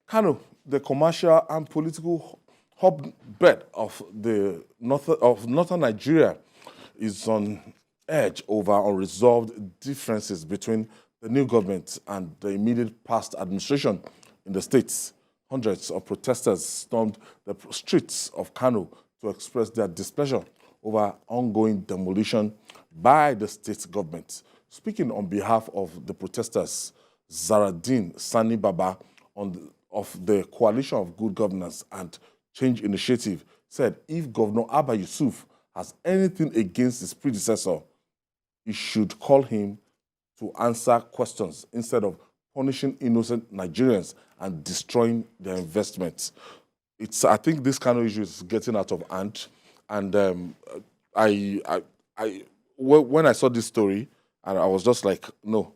Kano, the commercial and political hotbed of northern Nigeria, is on edge over unresolved differences between the new government and the immediate past administration in the states. Hundreds of protesters stormed the streets of Kano to express their displeasure over ongoing demolition by the state government. Speaking on behalf of the protesters, Zaradin Sani Baba of the Coalition of Good Governance and Change Initiative said if Governor Abba Yusuf has anything against his predecessor, he should call him to answer questions instead of punishing innocent Nigerians and destroying their investments. I think this kind of issue is getting out of hand. And when I saw this story, and I was just like, no,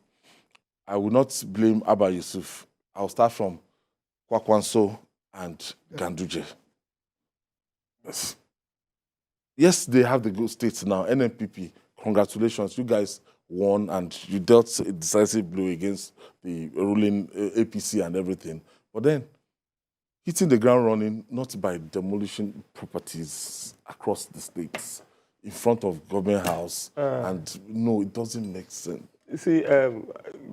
I will not blame Abba Yusuf. I'll start from Kwakwanso and Ganduje. Yes, they have the good states now. NNPP, congratulations. You guys won and you dealt a decisive blow against the ruling APC and everything. But then, hitting the ground running, not by demolishing properties across the states in front of government house. And no, it doesn't make sense. You see,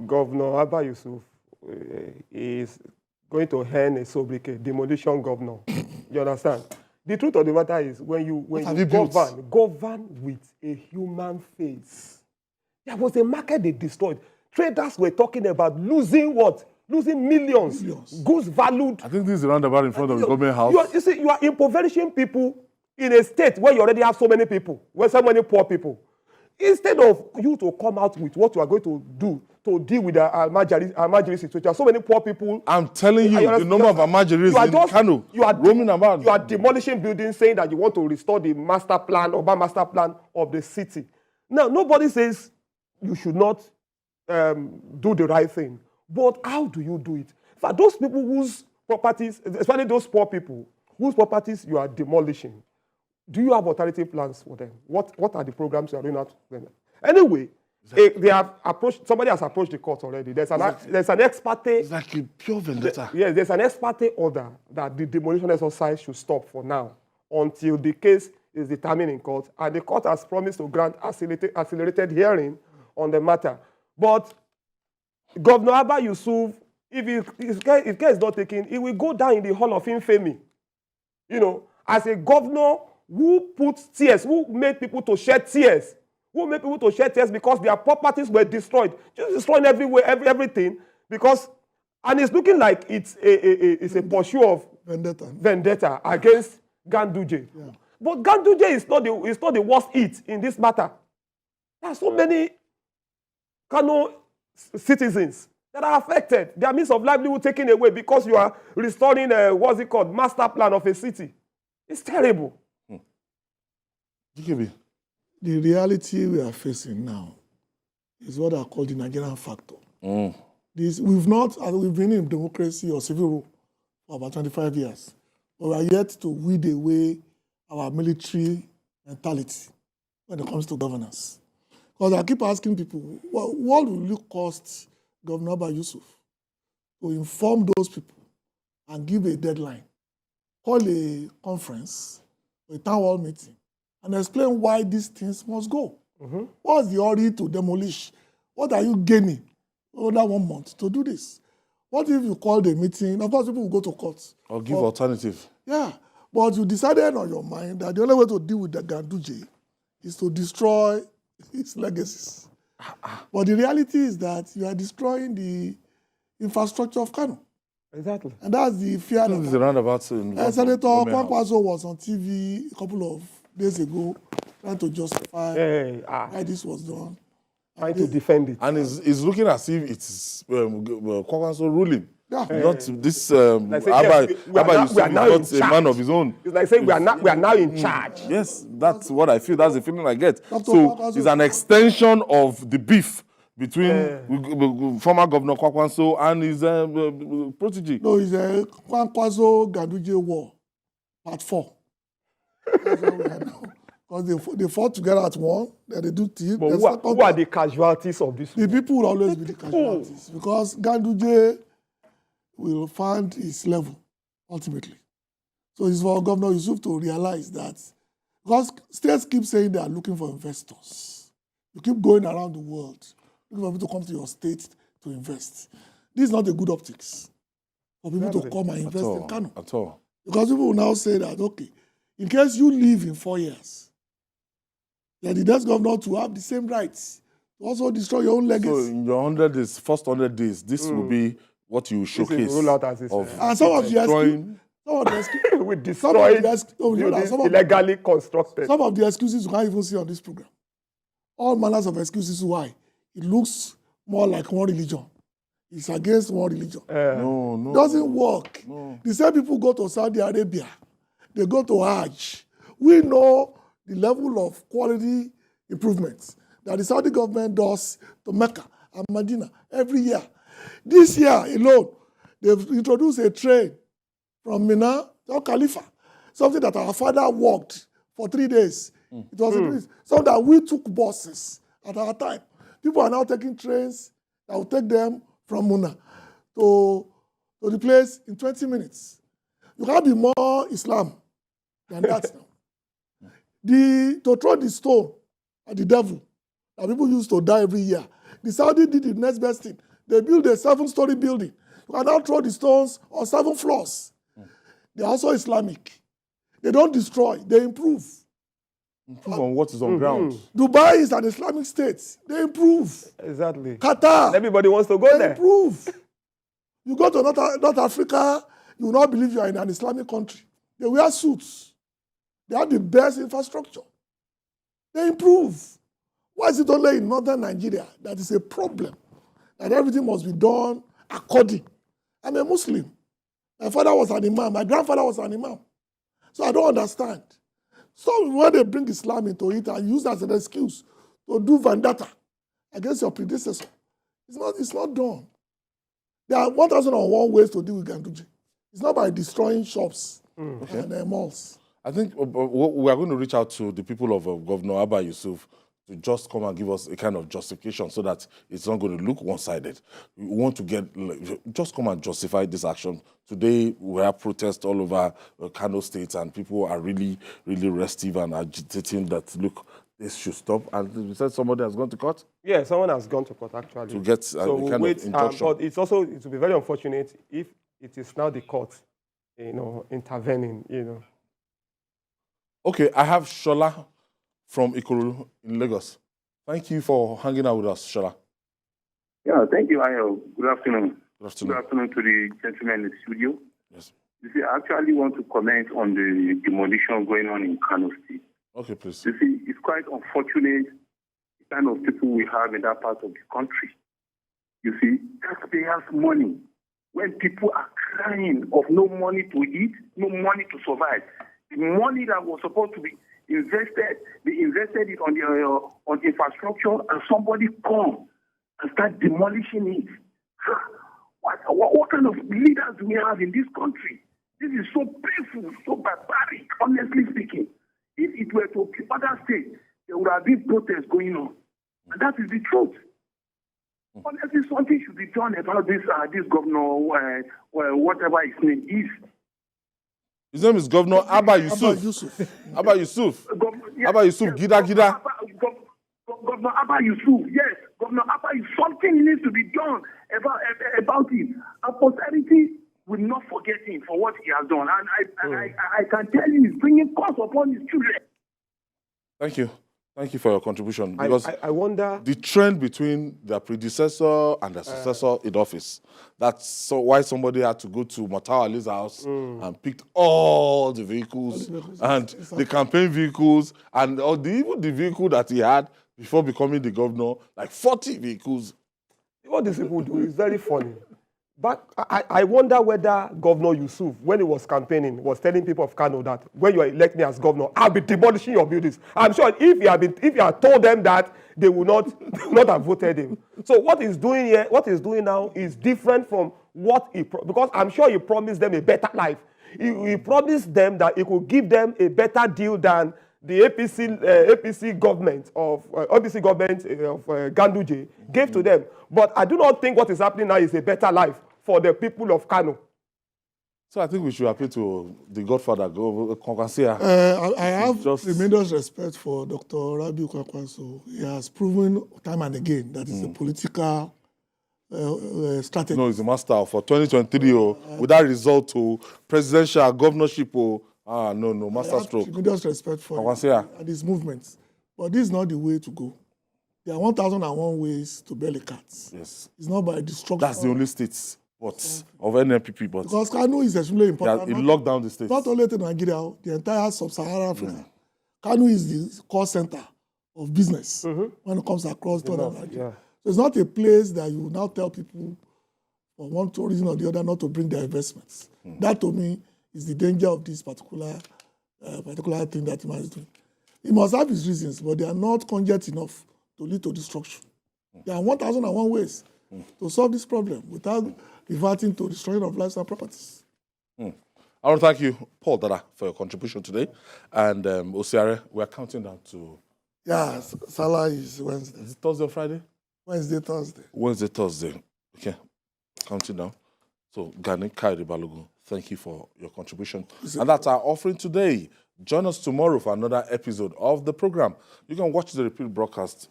Governor Abba Yusuf is going to hand a sobriquet, demolition governor. You understand? The truth of the matter is, when you govern with a human face. There was a market they destroyed. Traders were talking about losing what? Losing millions. Goods valued. I think this is a roundabout in front of the government house. You are impoverishing people in a state where you already have so many people, where so many poor people. Instead of you to come out with what you are going to do to deal with the Almajiri situation, so many poor people. I'm telling you, the number of Almajiris in Kano roaming about. You are demolishing buildings, saying that you want to restore the master plan, urban master plan of the city. Now, nobody says you should not do the right thing. But how do you do it? For those people whose properties, especially those poor people, whose properties you are demolishing, do you have alternative plans for them? What are the programs you are doing out for them? Anyway, they have approached. Somebody has approached the court already. There's an ex parte. It's like a pure vendetta. Yes, there's an ex parte order that the demolition exercise should stop for now until the case is determined in court, and the court has promised to grant accelerated hearing on the matter. But Governor Abba Yusuf, if his case is not taken, he will go down in the Hall of Infamy. You know, as a governor who put tears, who made people to shed tears, because their properties were destroyed, just destroying everywhere, everything, because, and it's looking like it's a pursuit of vendetta against Ganduje. Yeah. But Ganduje is not the worst hit in this matter. There are so many Kano citizens that are affected. Their means of livelihood taken away because you are restoring master plan of a city. It's terrible. The reality we are facing now is what I call the Nigerian factor. We've been in democracy or civil rule for about 25 years, but we are yet to weed away our military mentality when it comes to governance. Because I keep asking people, what will it cost Governor Abba Yusuf to inform those people and give a deadline, call a conference, a town hall meeting, and explain why these things must go? What's the hurry to demolish? What are you gaining over 1 month to do this? What if you call the meeting? Of course, people will go to court. Or give alternative. Yeah, but you decided on your mind that the only way to deal with the Ganduje is to destroy its legacies. But the reality is that you are destroying the infrastructure of Kano. Exactly. And that's the fear. This is a roundabout. Senator Kwankwaso was on TV a couple of days ago trying to justify why this was done. Trying to defend it. And it's looking as if it's Kwankwaso ruling. Yeah. Not this Abba Yusuf is not a man of his own. It's like saying we are now in charge. Yes, that's what I feel. That's the feeling I get. So it's an extension of the beef between former Governor Kwakwanso and his protege. No, it's a Kwankwaso Ganduje war, part 4. That's what we are now. Because they fought together at one, then they do things. But who are the casualties of this? The people will always be the casualties. Because Ganduje, will find its level ultimately. So it's for Governor Yusuf to realize that, because states keep saying they are looking for investors. You keep going around the world looking for people to come to your state to invest. This is not a good optics for people to come and invest in Kano. At all. Because people will now say that, okay, in case you leave in 4 years, then the next governor to have the same rights to also destroy your own legacy. So in your 100 days, first 100 days, this will be what you showcase Rule out as and some of the we destroyed illegally constructed. Some of the excuses you can't even see on this program. All manners of excuses why. It looks more like one religion. It's against one religion. No. Doesn't work. No. The same people go to Saudi Arabia. They go to Hajj. We know the level of quality improvements that the Saudi government does to Mecca and Medina every year. This year alone, they've introduced a train from Mina to Khalifa, something that our father walked for 3 days. It was introduced. So that we took buses at our time. People are now taking trains that will take them from Muna to the place in 20 minutes. You can't be more Islam than that now. To throw the stone at the devil that people used to die every year, the Saudi did the next best thing. They built a 7-story building. You can now throw the stones on 7 floors. They are also Islamic. They don't destroy, they improve. Improve on what is on ground. Dubai is an Islamic state. They improve. Exactly. Qatar. And everybody wants to go they there. Improve. You go to North Africa, you will not believe you are in an Islamic country. They wear suits. They have the best infrastructure. They improve. Why is it only in northern Nigeria that is a problem? That everything must be done according. I'm a Muslim. My father was an imam. My grandfather was an imam. So I don't understand. So when they bring Islam into it and use as an excuse to do vendetta against your predecessor, it's not done. There are 1,001 ways to deal with Ganduje. It's not by destroying shops and malls. I think we are going to reach out to the people of Governor Abba Yusuf to just come and give us a kind of justification so that it's not going to look one-sided. We want to just come and justify this action. Today, we have protests all over Kano State, and people are really, really restive and agitating that, look, this should stop. And you said somebody has gone to court? Yeah, someone has gone to court, actually. To get a kind of injunction. But it will be very unfortunate if it is now the court, intervening, Okay, I have Shola from Ikorodu in Lagos. Thank you for hanging out with us, Shola. Yeah, thank you, Ayo. Good afternoon. Good afternoon. Good afternoon to the gentleman in the studio. Yes. You see, I actually want to comment on the demolition going on in Kano State. Okay, please. You see, it's quite unfortunate the kind of people we have in that part of the country. You see, taxpayers' money, when people are crying of no money to eat, no money to survive, the money that was supposed to be invested, they invested it on the infrastructure, and somebody come and start demolishing it. What kind of leaders do we have in this country? This is so painful, so barbaric, honestly speaking. If it were to other states, there would have been protests going on. And that is the truth. Honestly, something should be done about this governor, whatever his name is. His name is Governor Abba Yusuf. Abba Yusuf. Abba Yusuf, Gida. Governor Abba Yusuf, yes. Governor Abba, something needs to be done about it. And posterity will not forget him for what he has done. And I can tell you, he's bringing curse upon his children. Thank you. Thank you for your contribution. Because I wonder the trend between their predecessor and their successor in office. That's why somebody had to go to Matao Ali's house and picked all the vehicles and the campaign vehicles and even the vehicle that he had before becoming the governor, like 40 vehicles. What these people do is very funny. But I wonder whether Governor Yusuf, when he was campaigning, was telling people of Kano that when you elect me as governor, I'll be demolishing your buildings. I'm sure if he had told them that, they would not have voted him. So what he's doing here, what he's doing now, is different from what because I'm sure he promised them a better life. He promised them that he could give them a better deal than the APC government of Ganduje gave to them. But I do not think what is happening now is a better life for the people of Kano. So I think we should appeal to the Godfather, Kwankwasia. I have Just- tremendous respect for Dr. Rabiu Kwankwaso. He has proven time and again that it's a political strategy. No, he's a master for 2023. With that result to presidential governorship. No, I master have stroke. tremendous respect for Kwankwasia. him and his movements. But this is not the way to go. There are 1,001 ways to bury cats. Yes. It's not by destruction. That's the only state but of NNPP. But Because Kano is extremely he important. locked down the state. Not only to Nigeria, the entire sub-Saharan Africa. Kano is the core center of business when it comes across to Nigeria. Yeah. So it's not a place that you now tell people for one reason or the other not to bring their investments. That to me is the danger of this particular thing that he is doing. He must have his reasons, but they are not cogent enough to lead to destruction. There are 1,001 ways to solve this problem without reverting to destruction of lives and properties. I want to thank you, Paul Dada, for your contribution today. And Osiare, we are counting down to... Yeah, Salah is Wednesday. Is it Thursday or Friday? Wednesday, Thursday. Wednesday, Thursday. Okay, counting down. So, Gani Kairi Balogun, thank you for your contribution. And that's our offering today. Join us tomorrow for another episode of the program. You can watch the repeat broadcast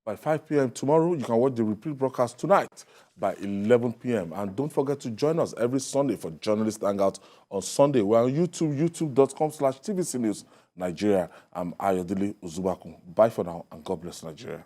by 5 p.m. tomorrow. You can watch the repeat broadcast tonight by 11 p.m. And don't forget to join us every Sunday for Journalist Hangout on Sunday. We're on YouTube, youtube.com/TVC News Nigeria. I'm Ayodele Uzubaku. Bye for now, and God bless Nigeria.